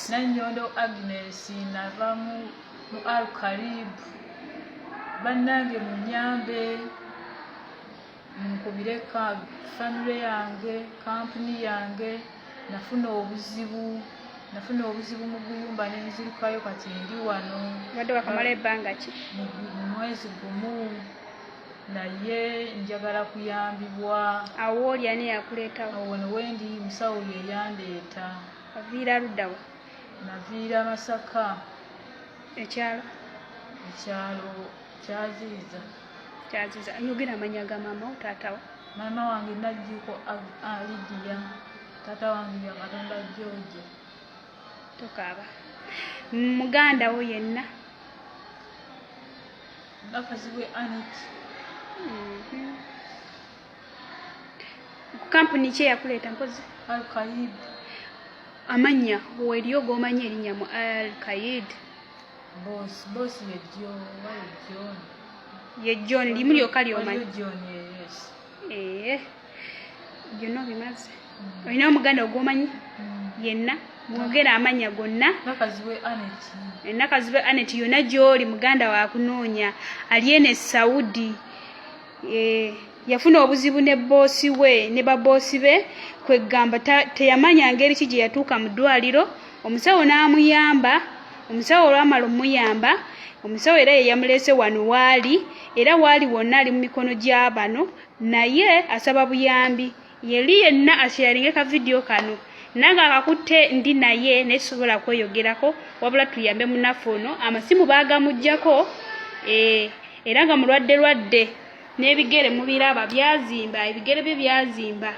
Nanyondo Agnes nava mu Al-Karib bannange munyambe nkubireka family yange company yange nafuna obuzibu mu guyumba nenzirikayo kati ndi wano wadde wakamala ebbanga ki mwezi gumu naye njagala kuyambibwa awo oli ani yakuleetawo awo wendi musawo ye yandeeta aviira luddawa naviira Masaka ekyalo kyaziiza nyogera amanya ga maama taatawo maama wange najjuko Lidia taata wange yakatonda George tokaaba muganda wo yenna nakazibwe Anet kampuni ki yakuleeta mpozi Al-Qaid amanya weriyo g'omanya erinnya mu Al-Qaid boss ye John limu lyokka ly'omanyi yes byonna bimaze olina omuganda ogw'omanyi yenna mwogera amanya gonna nakazibwe Anet yonna gy'oli muganda wakunoonya ali ene Saudi yafuna obuzibu ne boosi we ne baboosi be kwegamba teyamanya ngeri ki gye yatuuka mu ddwaliro omusawo n'amuyamba omusawo olwamala omuyamba omusawo era ye yamuleese wano waali era waali wonna ali mu mikono gy'abano naye asaba buyambi yeli yenna asharinge ka video kano nange akakutte ndi naye nesobola kweyogerako wabula tuyambe munafu ono amasimu baagamuggyako era nga mulwadde n'ebigere mubiraba byazimba ebigere bye byazimba